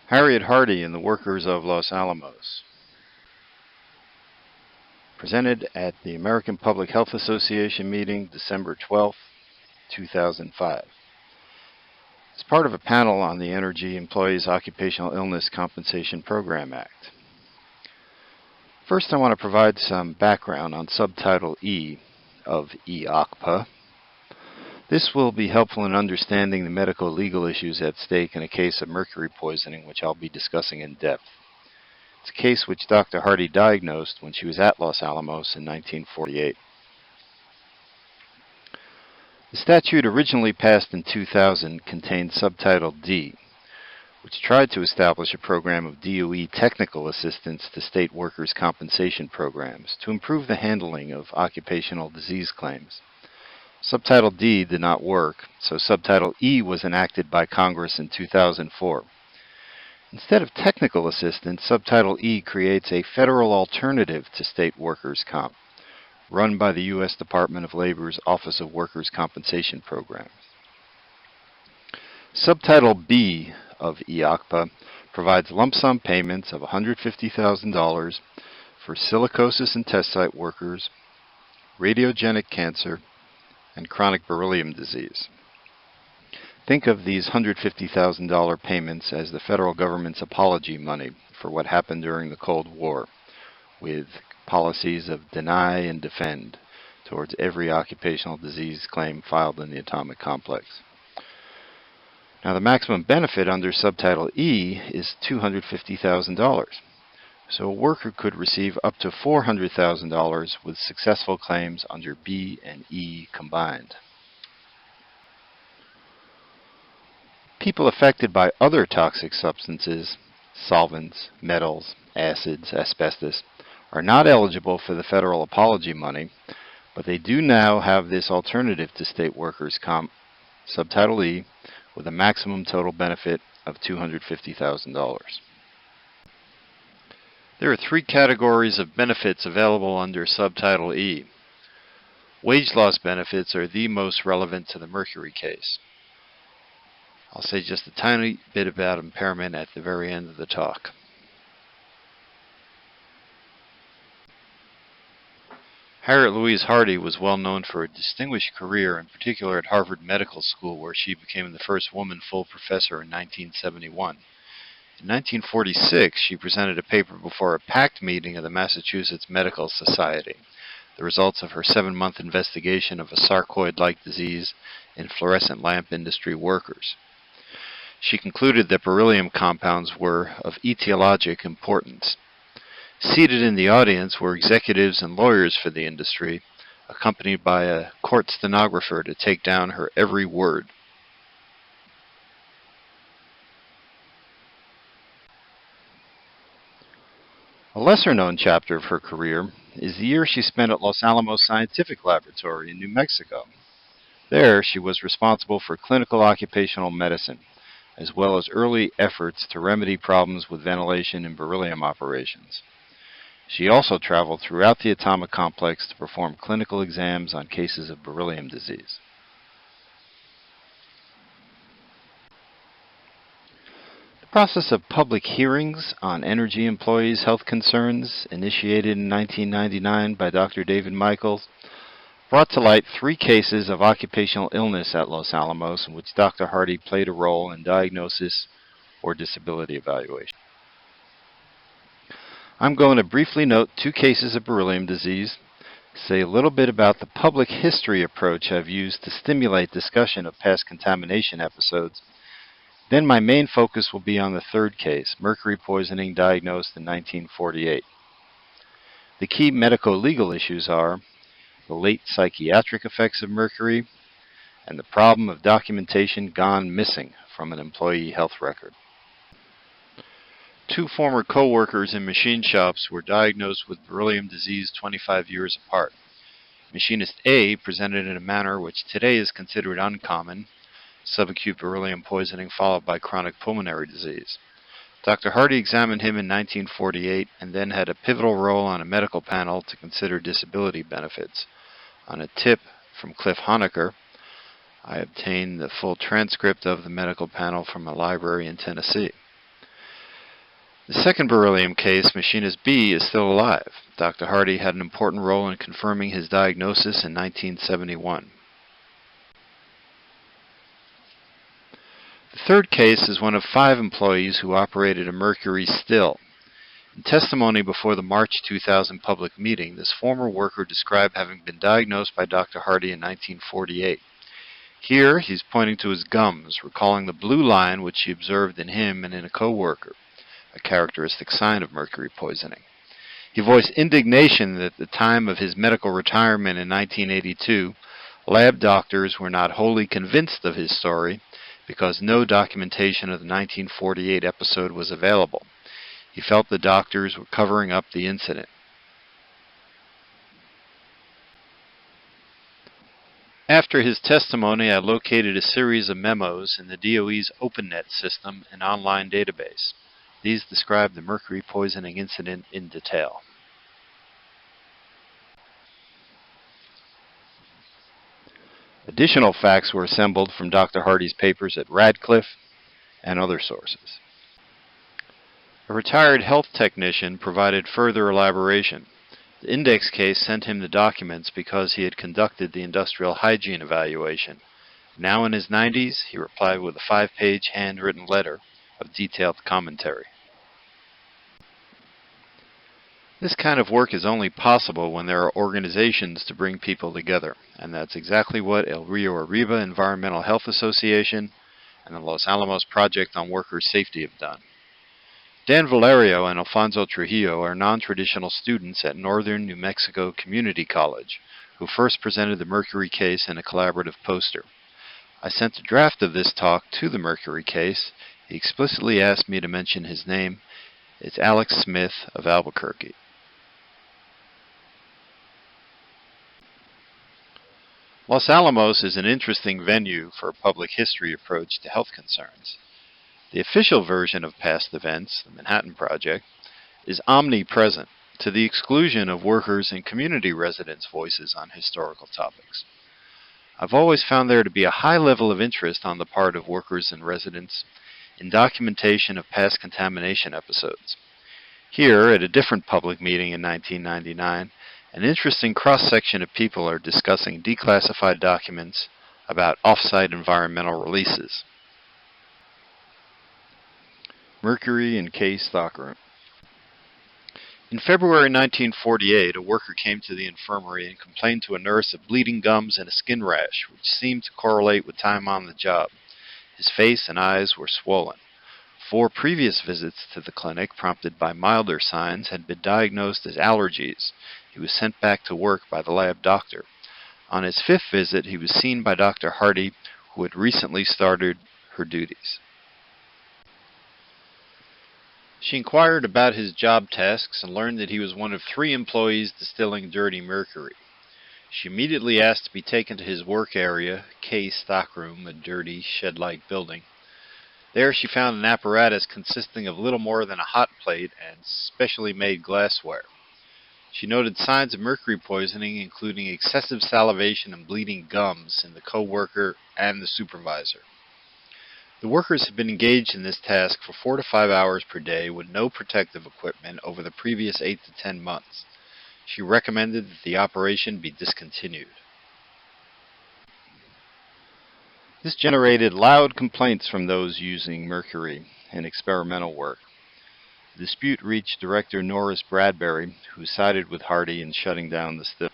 Harriet Hardy and the Workers of Los Alamos. Presented at the American Public Health Association meeting December 12, 2005. As part of a panel on the Energy Employees Occupational Illness Compensation Program Act. First, I want to provide some background on Subtitle E of EOCPA. This will be helpful in understanding the medical legal issues at stake in a case of mercury poisoning, which I'll be discussing in depth. It's a case which Dr. Hardy diagnosed when she was at Los Alamos in 1948. The statute originally passed in 2000 contained Subtitle D, which tried to establish a program of DOE technical assistance to state workers' compensation programs to improve the handling of occupational disease claims. Subtitle D did not work, so Subtitle E was enacted by Congress in 2004. Instead of technical assistance, Subtitle E creates a federal alternative to state workers' comp, run by the U.S. Department of Labor's Office of Workers' Compensation Programs. Subtitle B of EOCPA provides lump sum payments of $150,000 for silicosis and test site workers, radiogenic cancer, and chronic beryllium disease. Think of these $150,000 payments as the federal government's apology money for what happened during the Cold War, with policies of deny and defend towards every occupational disease claim filed in the atomic complex. Now, the maximum benefit under Subtitle E is $250,000. So a worker could receive up to $400,000 with successful claims under B and E combined. People affected by other toxic substances, solvents, metals, acids, asbestos, are not eligible for the federal apology money, but they do now have this alternative to state workers' comp, Subtitle E, with a maximum total benefit of $250,000. There are three categories of benefits available under Subtitle E. Wage loss benefits are the most relevant to the mercury case. I'll say just a tiny bit about impairment at the very end of the talk. Harriet Louise Hardy was well known for a distinguished career, in particular at Harvard Medical School, where she became the first woman full professor in 1971. In 1946, she presented a paper before a packed meeting of the Massachusetts Medical Society, the results of her 7-month investigation of a sarcoid-like disease in fluorescent lamp industry workers. She concluded that beryllium compounds were of etiologic importance. Seated in the audience were executives and lawyers for the industry, accompanied by a court stenographer to take down her every word. A lesser-known chapter of her career is the year she spent at Los Alamos Scientific Laboratory in New Mexico. There, she was responsible for clinical occupational medicine, as well as early efforts to remedy problems with ventilation in beryllium operations. She also traveled throughout the atomic complex to perform clinical exams on cases of beryllium disease. The process of public hearings on energy employees' health concerns, initiated in 1999 by Dr. David Michaels, brought to light 3 cases of occupational illness at Los Alamos in which Dr. Hardy played a role in diagnosis or disability evaluation. I'm going to briefly note 2 cases of beryllium disease, say a little bit about the public history approach I've used to stimulate discussion of past contamination episodes. Then my main focus will be on the 3rd case, mercury poisoning diagnosed in 1948. The key medico-legal issues are the late psychiatric effects of mercury and the problem of documentation gone missing from an employee health record. 2 former co-workers in machine shops were diagnosed with beryllium disease 25 years apart. Machinist A presented in a manner which today is considered uncommon, subacute beryllium poisoning followed by chronic pulmonary disease. Dr. Hardy examined him in 1948 and then had a pivotal role on a medical panel to consider disability benefits. On a tip from Cliff Honecker, I obtained the full transcript of the medical panel from a library in Tennessee. The second beryllium case, Machinist B, is still alive. Dr. Hardy had an important role in confirming his diagnosis in 1971. The third case is one of 5 employees who operated a mercury still. In testimony before the March 2000 public meeting, this former worker described having been diagnosed by Dr. Hardy in 1948. Here, he's pointing to his gums, recalling the blue line which he observed in him and in a co-worker, a characteristic sign of mercury poisoning. He voiced indignation that at the time of his medical retirement in 1982, lab doctors were not wholly convinced of his story because no documentation of the 1948 episode was available. He felt the doctors were covering up the incident. After his testimony, I located a series of memos in the DOE's OpenNet system, an online database. These describe the mercury poisoning incident in detail. Additional facts were assembled from Dr. Hardy's papers at Radcliffe and other sources. A retired health technician provided further elaboration. The index case sent him the documents because he had conducted the industrial hygiene evaluation. Now in his 90s, he replied with a 5-page handwritten letter of detailed commentary. This kind of work is only possible when there are organizations to bring people together, and that's exactly what El Rio Arriba Environmental Health Association and the Los Alamos Project on Worker Safety have done. Dan Valerio and Alfonso Trujillo are non-traditional students at Northern New Mexico Community College, who first presented the mercury case in a collaborative poster. I sent a draft of this talk to the mercury case. He explicitly asked me to mention his name. It's Alex Smith of Albuquerque. Los Alamos is an interesting venue for a public history approach to health concerns. The official version of past events, the Manhattan Project, is omnipresent, to the exclusion of workers and community residents' voices on historical topics. I've always found there to be a high level of interest on the part of workers and residents in documentation of past contamination episodes. Here, at a different public meeting in 1999, an interesting cross-section of people are discussing declassified documents about off-site environmental releases. Mercury in K stockroom. In February 1948, a worker came to the infirmary and complained to a nurse of bleeding gums and a skin rash, which seemed to correlate with time on the job. His face and eyes were swollen. 4 previous visits to the clinic, prompted by milder signs, had been diagnosed as allergies. He was sent back to work by the lab doctor. On his 5th visit, he was seen by Dr. Hardy, who had recently started her duties. She inquired about his job tasks and learned that he was one of 3 employees distilling dirty mercury. She immediately asked to be taken to his work area, K stockroom, a dirty, shed-like building. There she found an apparatus consisting of little more than a hot plate and specially made glassware. She noted signs of mercury poisoning, including excessive salivation and bleeding gums in the co-worker and the supervisor. The workers had been engaged in this task for 4 to 5 hours per day with no protective equipment over the previous 8 to 10 months. She recommended that the operation be discontinued. This generated loud complaints from those using mercury in experimental work. The dispute reached Director Norris Bradbury, who sided with Hardy in shutting down the still.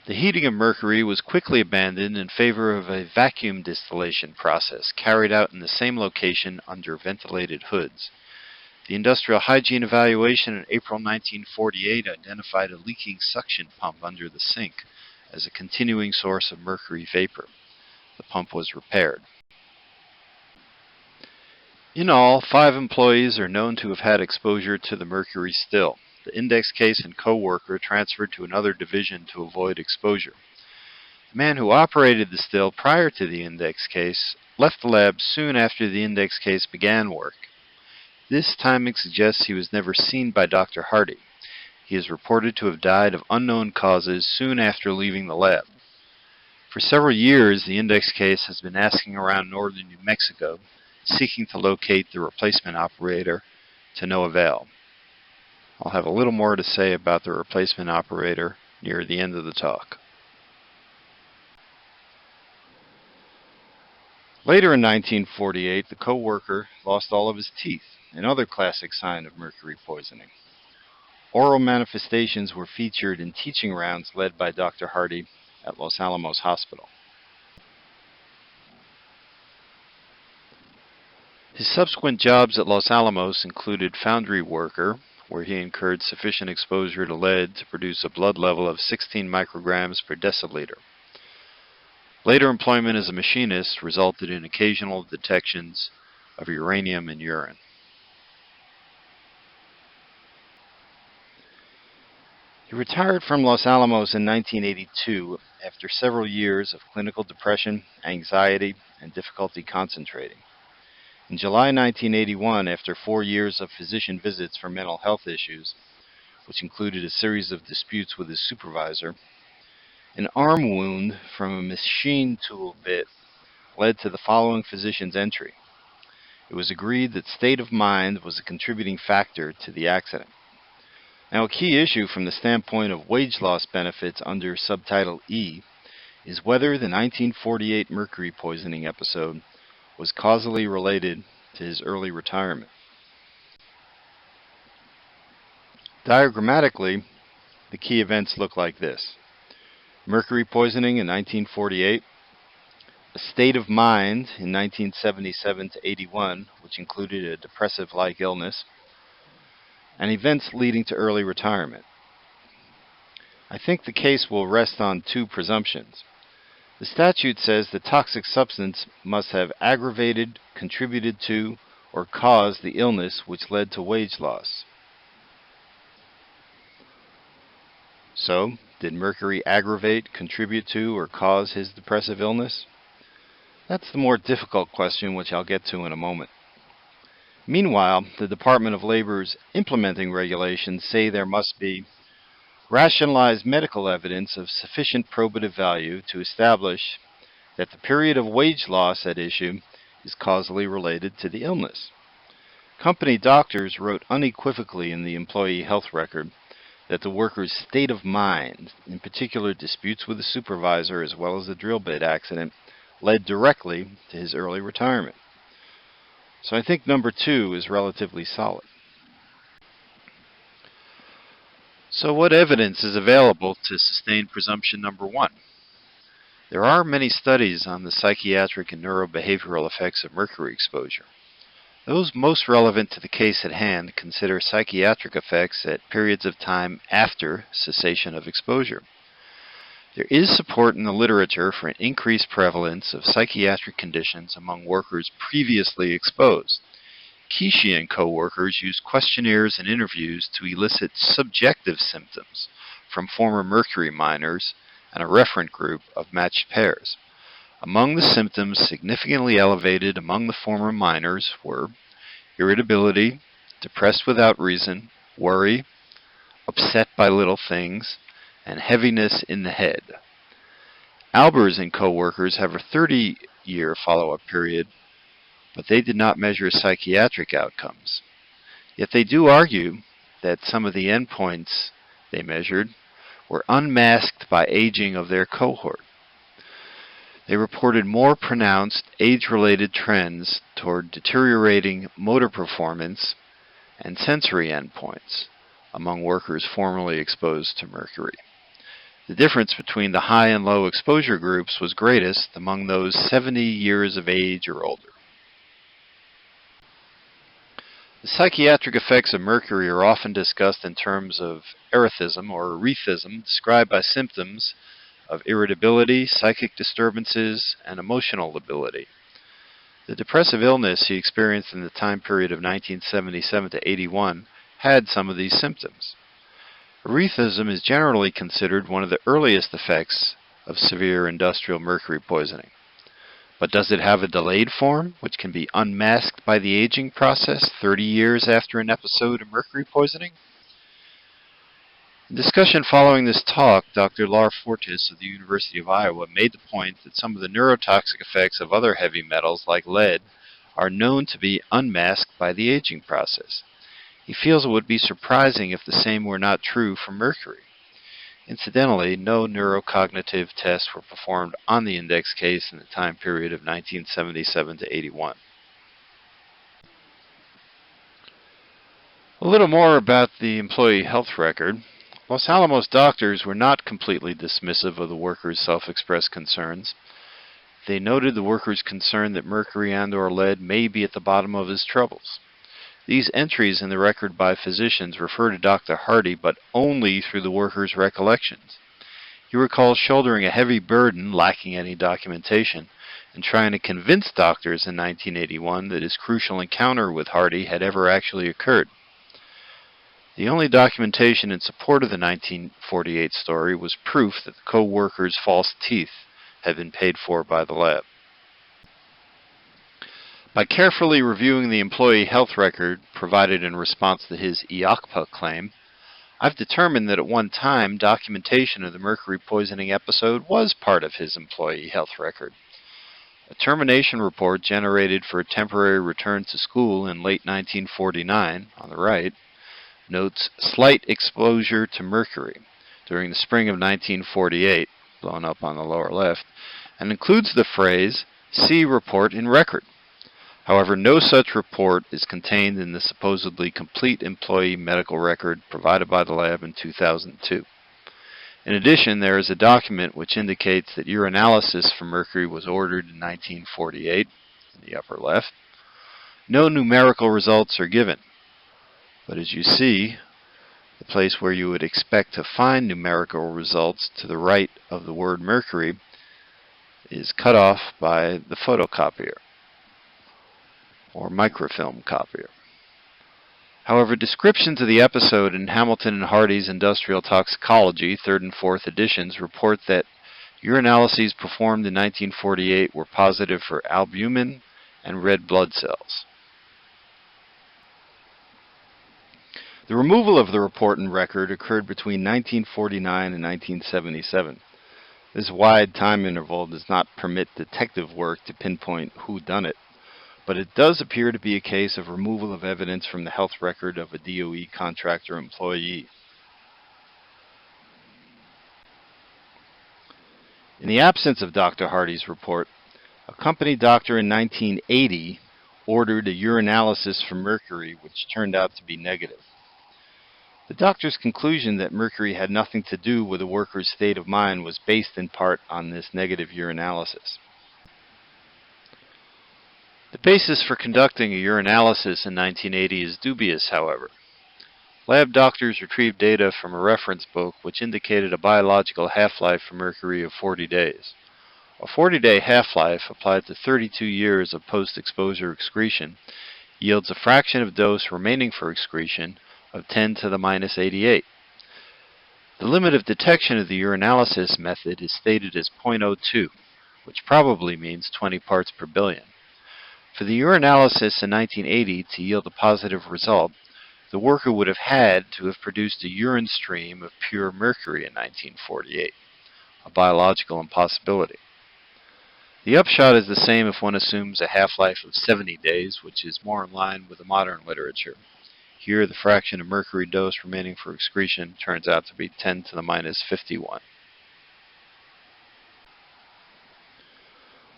The heating of mercury was quickly abandoned in favor of a vacuum distillation process carried out in the same location under ventilated hoods. The industrial hygiene evaluation in April 1948 identified a leaking suction pump under the sink as a continuing source of mercury vapor. The pump was repaired. In all, 5 employees are known to have had exposure to the mercury still. The index case and co-worker transferred to another division to avoid exposure. The man who operated the still prior to the index case left the lab soon after the index case began work. This timing suggests he was never seen by Dr. Hardy. He is reported to have died of unknown causes soon after leaving the lab. For several years, the index case has been asking around northern New Mexico, seeking to locate the replacement operator to no avail. I'll have a little more to say about the replacement operator near the end of the talk. Later in 1948, the co-worker lost all of his teeth, another classic sign of mercury poisoning. Oral manifestations were featured in teaching rounds led by Dr. Hardy at Los Alamos Hospital. His subsequent jobs at Los Alamos included foundry worker, where he incurred sufficient exposure to lead to produce a blood level of 16 micrograms per deciliter. Later employment as a machinist resulted in occasional detections of uranium in urine. He retired from Los Alamos in 1982 after several years of clinical depression, anxiety, and difficulty concentrating. In July 1981, after 4 years of physician visits for mental health issues, which included a series of disputes with his supervisor, an arm wound from a machine tool bit led to the following physician's entry. It was agreed that state of mind was a contributing factor to the accident. Now, a key issue from the standpoint of wage loss benefits under subtitle E is whether the 1948 mercury poisoning episode was causally related to his early retirement. Diagrammatically, the key events look like this. Mercury poisoning in 1948, a state of mind in 1977 to 81, which included a depressive-like illness, and events leading to early retirement. I think the case will rest on two presumptions. The statute says the toxic substance must have aggravated, contributed to, or caused the illness which led to wage loss. So, did mercury aggravate, contribute to, or cause his depressive illness? That's the more difficult question, which I'll get to in a moment. Meanwhile, the Department of Labor's implementing regulations say there must be rationalized medical evidence of sufficient probative value to establish that the period of wage loss at issue is causally related to the illness. Company doctors wrote unequivocally in the employee health record that the worker's state of mind, in particular disputes with the supervisor as well as the drill bit accident, led directly to his early retirement. So I think number 2 is relatively solid. So what evidence is available to sustain presumption number 1? There are many studies on the psychiatric and neurobehavioral effects of mercury exposure. Those most relevant to the case at hand consider psychiatric effects at periods of time after cessation of exposure. There is support in the literature for an increased prevalence of psychiatric conditions among workers previously exposed. Kishi and co-workers used questionnaires and interviews to elicit subjective symptoms from former mercury miners and a referent group of matched pairs. Among the symptoms significantly elevated among the former miners were irritability, depressed without reason, worry, upset by little things, and heaviness in the head. Albers and co-workers have a 30-year follow-up period, but they did not measure psychiatric outcomes. Yet they do argue that some of the endpoints they measured were unmasked by aging of their cohort. They reported more pronounced age-related trends toward deteriorating motor performance and sensory endpoints among workers formerly exposed to mercury. The difference between the high and low exposure groups was greatest among those 70 years of age or older. The psychiatric effects of mercury are often discussed in terms of erethism or erethism, described by symptoms of irritability, psychic disturbances, and emotional lability. The depressive illness he experienced in the time period of 1977 to 81 had some of these symptoms. Erethism is generally considered one of the earliest effects of severe industrial mercury poisoning. But does it have a delayed form, which can be unmasked by the aging process 30 years after an episode of mercury poisoning? In discussion following this talk, Dr. Lar Fortis of the University of Iowa made the point that some of the neurotoxic effects of other heavy metals, like lead, are known to be unmasked by the aging process. He feels it would be surprising if the same were not true for mercury. Incidentally, no neurocognitive tests were performed on the index case in the time period of 1977 to 81. A little more about the employee health record. Los Alamos doctors were not completely dismissive of the worker's self-expressed concerns. They noted the worker's concern that mercury and/or lead may be at the bottom of his troubles. These entries in the record by physicians refer to Dr. Hardy, but only through the worker's recollections. He recalls shouldering a heavy burden, lacking any documentation, and trying to convince doctors in 1981 that his crucial encounter with Hardy had ever actually occurred. The only documentation in support of the 1948 story was proof that the co-worker's false teeth had been paid for by the lab. By carefully reviewing the employee health record provided in response to his IACPA claim, I've determined that at one time documentation of the mercury poisoning episode was part of his employee health record. A termination report generated for a temporary return to school in late 1949, on the right, notes slight exposure to mercury during the spring of 1948, blown up on the lower left, and includes the phrase, "See report in record." However, no such report is contained in the supposedly complete employee medical record provided by the lab in 2002. In addition, there is a document which indicates that urinalysis for mercury was ordered in 1948, in the upper left. No numerical results are given, but as you see, the place where you would expect to find numerical results to the right of the word mercury is cut off by the photocopier, or microfilm copier. However, descriptions of the episode in Hamilton and Hardy's Industrial Toxicology, 3rd and 4th editions, report that urinalyses performed in 1948 were positive for albumin and red blood cells. The removal of the report and record occurred between 1949 and 1977. This wide time interval does not permit detective work to pinpoint who done it, but it does appear to be a case of removal of evidence from the health record of a DOE contractor employee. In the absence of Dr. Hardy's report, a company doctor in 1980 ordered a urinalysis for mercury, which turned out to be negative. The doctor's conclusion that mercury had nothing to do with the worker's state of mind was based in part on this negative urinalysis. The basis for conducting a urinalysis in 1980 is dubious, however. Lab doctors retrieved data from a reference book which indicated a biological half-life for mercury of 40 days. A 40-day half-life applied to 32 years of post-exposure excretion yields a fraction of dose remaining for excretion of 10 to the minus 88. The limit of detection of the urinalysis method is stated as 0.02, which probably means 20 parts per billion. For the urinalysis in 1980 to yield a positive result, the worker would have had to have produced a urine stream of pure mercury in 1948, a biological impossibility. The upshot is the same if one assumes a half-life of 70 days, which is more in line with the modern literature. Here, the fraction of mercury dose remaining for excretion turns out to be 10 to the minus 51.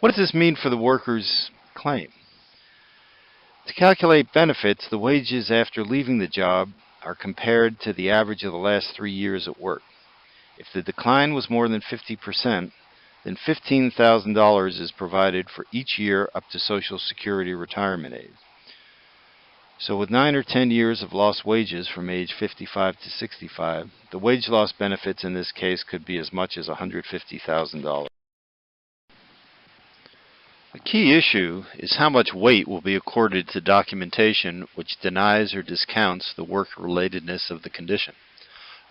What does this mean for the worker's claim? To calculate benefits, the wages after leaving the job are compared to the average of the last 3 years at work. If the decline was more than 50%, then $15,000 is provided for each year up to Social Security retirement age. So with 9 or 10 years of lost wages from age 55 to 65, the wage loss benefits in this case could be as much as $150,000. A key issue is how much weight will be accorded to documentation which denies or discounts the work-relatedness of the condition.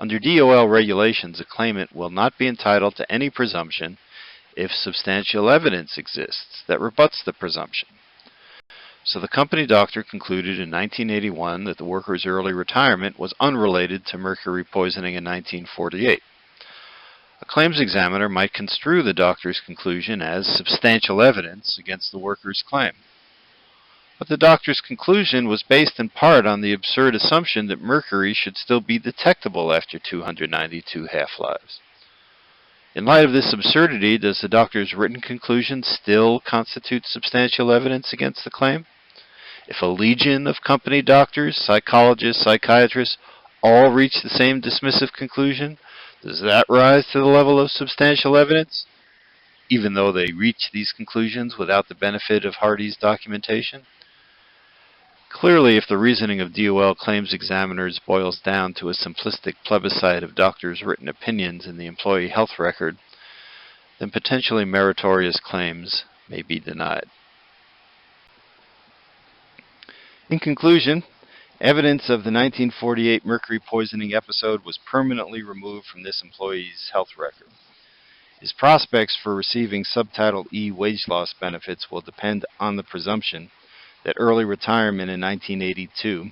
Under DOL regulations, a claimant will not be entitled to any presumption if substantial evidence exists that rebuts the presumption. So the company doctor concluded in 1981 that the worker's early retirement was unrelated to mercury poisoning in 1948. A claims examiner might construe the doctor's conclusion as substantial evidence against the worker's claim. But the doctor's conclusion was based in part on the absurd assumption that mercury should still be detectable after 292 half-lives. In light of this absurdity, does the doctor's written conclusion still constitute substantial evidence against the claim? If a legion of company doctors, psychologists, psychiatrists all reach the same dismissive conclusion, does that rise to the level of substantial evidence, even though they reach these conclusions without the benefit of Hardy's documentation? Clearly, if the reasoning of DOL claims examiners boils down to a simplistic plebiscite of doctors' written opinions in the employee health record, then potentially meritorious claims may be denied. In conclusion, evidence of the 1948 mercury poisoning episode was permanently removed from this employee's health record. His prospects for receiving Subtitle E wage loss benefits will depend on the presumption that early retirement in 1982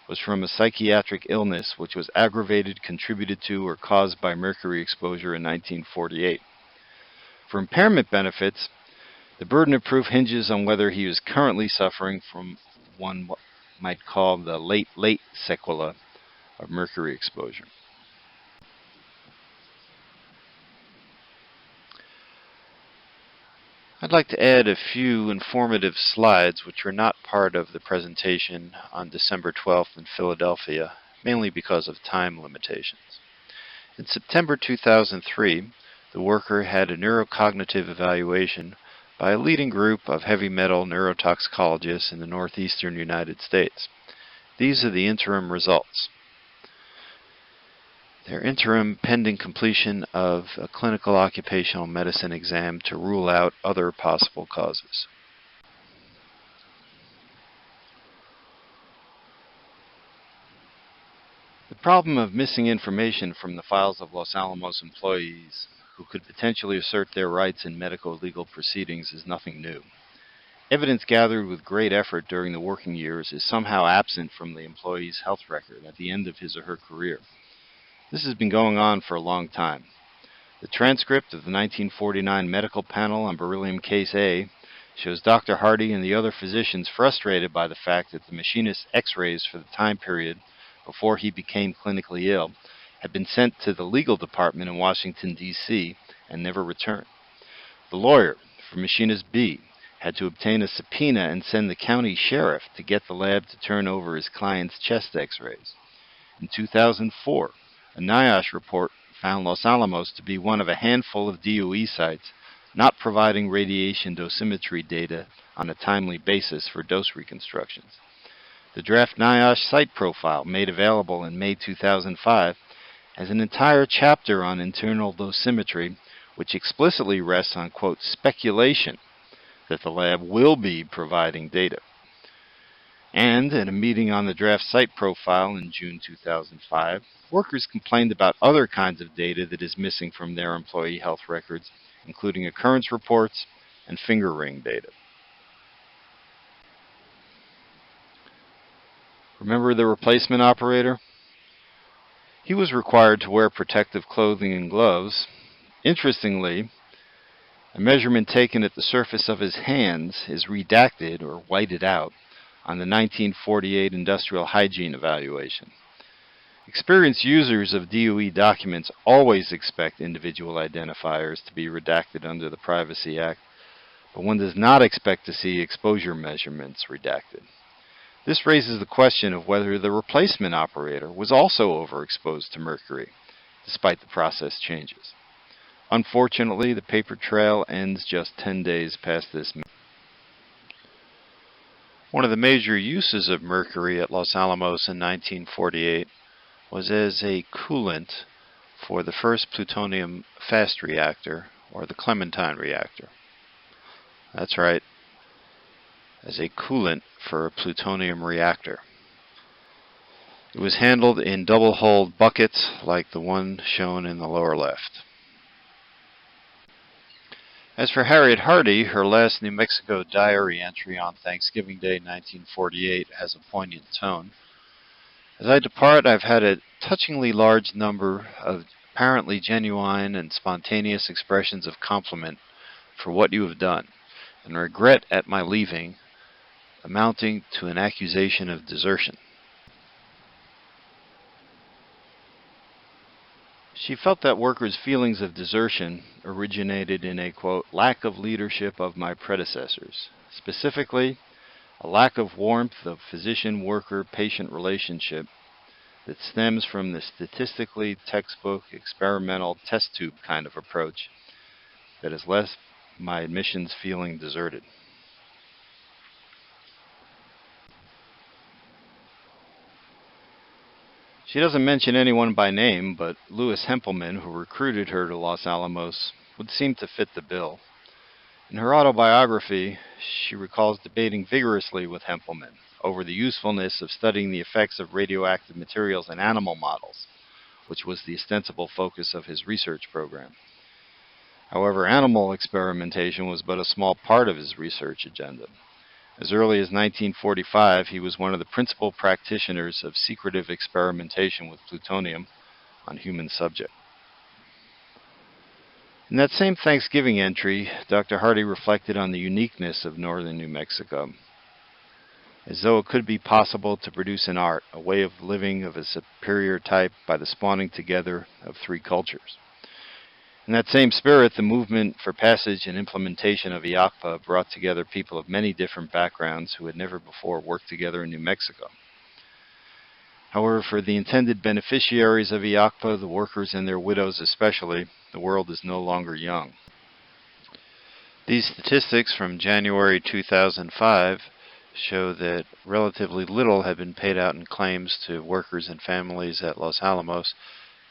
was from a psychiatric illness which was aggravated, contributed to, or caused by mercury exposure in 1948. For impairment benefits, the burden of proof hinges on whether he is currently suffering from one might call the late sequela of mercury exposure. I'd like to add a few informative slides which were not part of the presentation on December 12th in Philadelphia, mainly because of time limitations. In September 2003, the worker had a neurocognitive evaluation by a leading group of heavy metal neurotoxicologists in the northeastern United States. These are the interim results. They're interim pending completion of a clinical occupational medicine exam to rule out other possible causes. The problem of missing information from the files of Los Alamos employees who could potentially assert their rights in medical legal proceedings is nothing new. Evidence gathered with great effort during the working years is somehow absent from the employee's health record at the end of his or her career. This has been going on for a long time. The transcript of the 1949 medical panel on beryllium case A shows Dr. Hardy and the other physicians frustrated by the fact that the machinist's x-rays for the time period before he became clinically ill had been sent to the legal department in Washington, D.C. and never returned. The lawyer for machinist B had to obtain a subpoena and send the county sheriff to get the lab to turn over his client's chest x-rays. In 2004, a NIOSH report found Los Alamos to be one of a handful of DOE sites not providing radiation dosimetry data on a timely basis for dose reconstructions. The draft NIOSH site profile, made available in May 2005, has an entire chapter on internal dosimetry, which explicitly rests on, quote, speculation that the lab will be providing data. And at a meeting on the draft site profile in June 2005, workers complained about other kinds of data that is missing from their employee health records, including occurrence reports and finger ring data. Remember the replacement operator? He was required to wear protective clothing and gloves. Interestingly, a measurement taken at the surface of his hands is redacted or whited out on the 1948 industrial hygiene evaluation. Experienced users of DOE documents always expect individual identifiers to be redacted under the Privacy Act, but one does not expect to see exposure measurements redacted. This raises the question of whether the replacement operator was also overexposed to mercury, despite the process changes. Unfortunately, the paper trail ends just 10 days past this meeting. One of the major uses of mercury at Los Alamos in 1948 was as a coolant for the first plutonium fast reactor, or the Clementine reactor. That's right, as a coolant for a plutonium reactor. It was handled in double-hulled buckets like the one shown in the lower left. As for Harriet Hardy, her last New Mexico diary entry on Thanksgiving Day 1948 has a poignant tone. As I depart, I've had a touchingly large number of apparently genuine and spontaneous expressions of compliment for what you have done, and regret at my leaving amounting to an accusation of desertion. She felt that workers' feelings of desertion originated in a, quote, lack of leadership of my predecessors, specifically a lack of warmth of physician-worker-patient relationship that stems from the statistically textbook experimental test tube kind of approach that has left my admissions feeling deserted. She doesn't mention anyone by name, but Louis Hempelman, who recruited her to Los Alamos, would seem to fit the bill. In her autobiography, she recalls debating vigorously with Hempelman over the usefulness of studying the effects of radioactive materials in animal models, which was the ostensible focus of his research program. However, animal experimentation was but a small part of his research agenda. As early as 1945, he was one of the principal practitioners of secretive experimentation with plutonium on human subjects. In that same Thanksgiving entry, Dr. Hardy reflected on the uniqueness of northern New Mexico, as though it could be possible to produce an art, a way of living of a superior type by the spawning together of three cultures. In that same spirit, the movement for passage and implementation of IACPA brought together people of many different backgrounds who had never before worked together in New Mexico. However, for the intended beneficiaries of IACPA, the workers and their widows especially, the world is no longer young. These statistics from January 2005 show that relatively little had been paid out in claims to workers and families at Los Alamos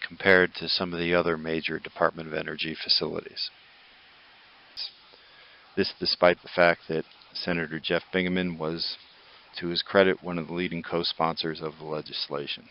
compared to some of the other major Department of Energy facilities. This despite the fact that Senator Jeff Bingaman was, to his credit, one of the leading co-sponsors of the legislation.